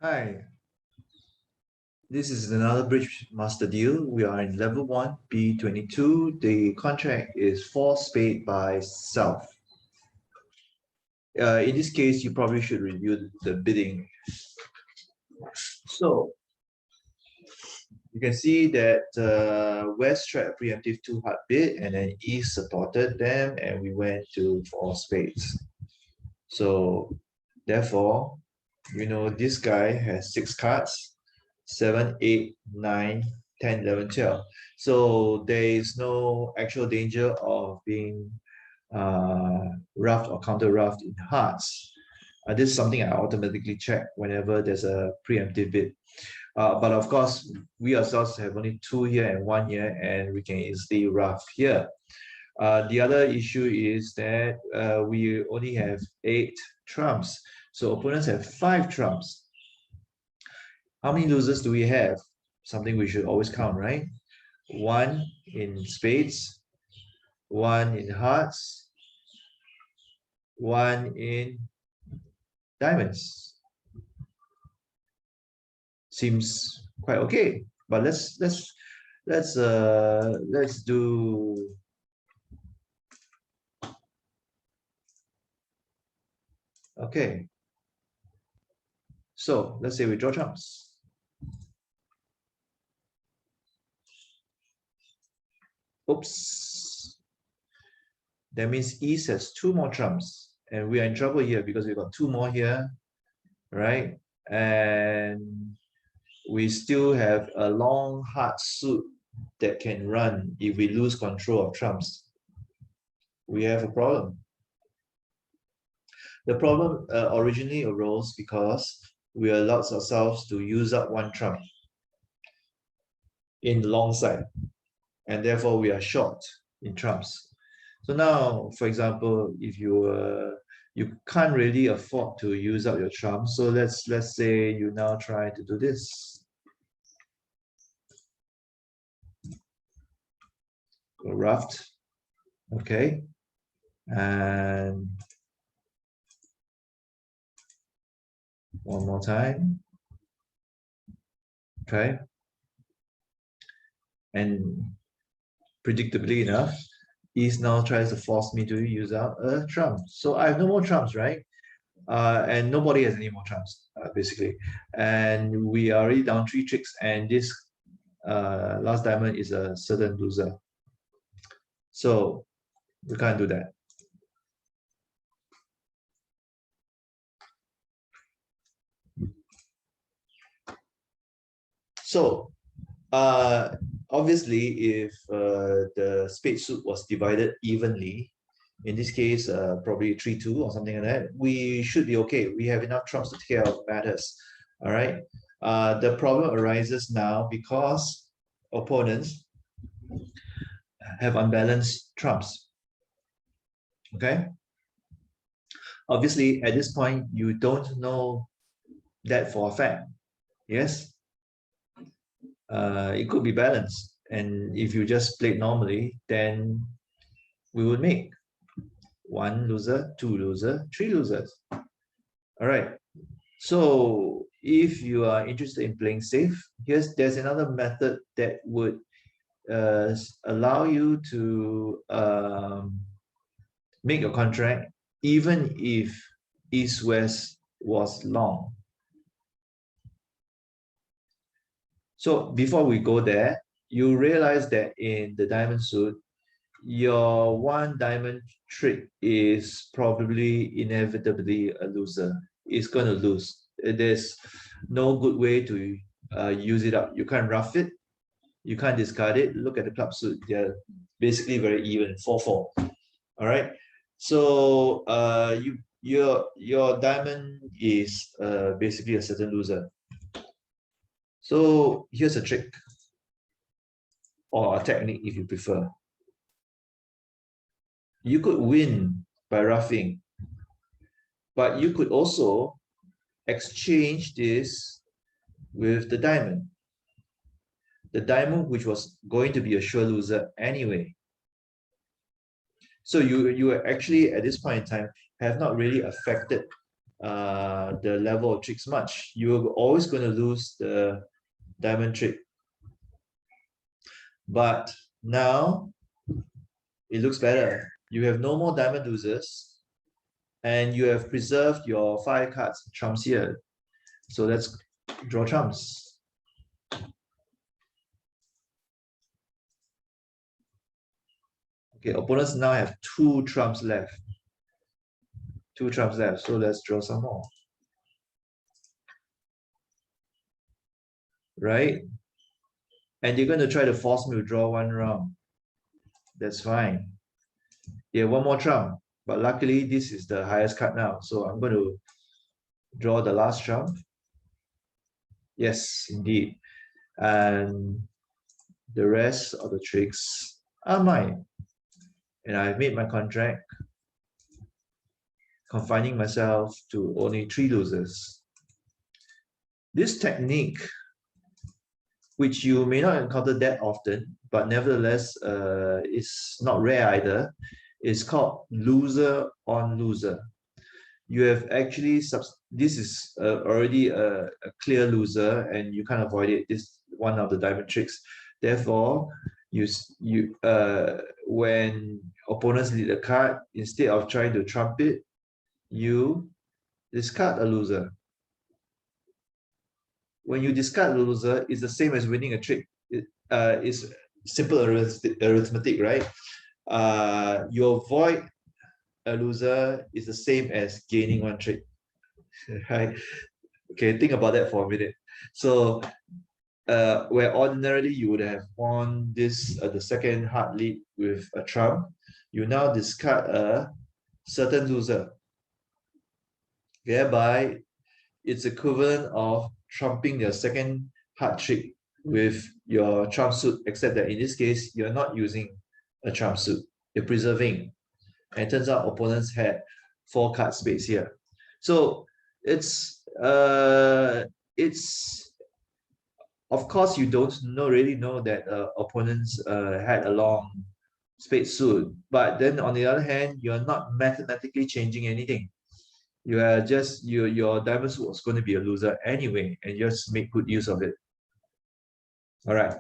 Hi, this is another bridge master deal. We are in level 1, B-22. The contract is 4 spade by south. In this case, you probably should review the bidding. So, you can see that West tried a preemptive 2 hard bid and then East supported them and we went to 4 spades. So, therefore, this guy has 6 cards. 7, 8, 9, 10, 11, 12. So there is no actual danger of being roughed or counter roughed in hearts. This is something I automatically check whenever there's a preemptive bid. But of course, we ourselves have only 2 here and 1 here, and we can easily rough here. The other issue is that we only have 8 trumps. So opponents have 5 trumps. How many losers do we have? Something we should always count, right? 1 in spades, 1 in hearts, 1 in diamonds. Seems quite okay, but let's do. Okay. So let's say we draw trumps. Oops. That means East has 2 more trumps, and we are in trouble here because we got 2 more here, right? And we still have a long hard suit that can run if we lose control of trumps. We have a problem. The problem originally arose because we allowed ourselves to use up 1 trump in the long side, and therefore we are short in trumps. So now, for example, if you can't really afford to use up your trumps, so let's say you now try to do this. Go roughed, okay, and one more time, okay, and predictably enough, East now tries to force me to use out a trump. So I have no more trumps, right? And nobody has any more trumps, basically. And we are already down 3 tricks, and this last diamond is a certain loser. So we can't do that. So obviously, if the spade suit was divided evenly, in this case, probably 3-2 or something like that, we should be okay. We have enough trumps to take care of matters. All right. The problem arises now because opponents have unbalanced trumps. Okay. Obviously, at this point, you don't know that for a fact. Yes. It could be balanced. And if you just played normally, then we would make 1 loser, 2 loser, 3 losers. All right. So if you are interested in playing safe, there's another method that would allow you to make a contract even if East-West was long. So before we go there, you realize that in the diamond suit, your 1 diamond trick is probably inevitably a loser. It's going to lose. There's no good way to use it up. You can't rough it. You can't discard it. Look at the club suit. They're basically very even, 4-4. All right. So your diamond is basically a certain loser. So here's a trick, or a technique if you prefer. You could win by roughing, but you could also exchange this with the diamond. The diamond, which was going to be a sure loser anyway. So you actually, at this point in time, have not really affected the level of tricks much. You're always going to lose the diamond trick. But now it looks better. You have no more diamond losers, and you have preserved your 5 cards trumps here. So let's draw trumps. Okay, opponents now have 2 trumps left. 2 trumps left. So let's draw some more. Right? And you're going to try to force me to draw 1 round. That's fine. Yeah, 1 more trump. But luckily, this is the highest card now. So I'm going to draw the last trump. Yes, indeed. And the rest of the tricks are mine. And I've made my contract, confining myself to only 3 losers. This technique, which you may not encounter that often, but nevertheless is not rare either, is called loser on loser. You have actually, this is already a clear loser and you can't avoid it. This is one of the diamond tricks. Therefore, when opponents lead a card, instead of trying to trump it, you discard a loser. When you discard a loser, it's the same as winning a trick. It's simple arithmetic, right? You avoid a loser is the same as gaining 1 trick, right? Okay, think about that for a minute. So, where ordinarily you would have won this the second hard lead with a trump, you now discard a certain loser. Thereby, it's equivalent of trumping their second hard trick with your trump suit, except that in this case, you're not using a trump suit. You're preserving. And it turns out opponents had 4 card space here. So it's of course you don't really know that opponents had a long spade suit, but then on the other hand, you're not mathematically changing anything. You are just your diamond suit was going to be a loser anyway, and just make good use of it. All right.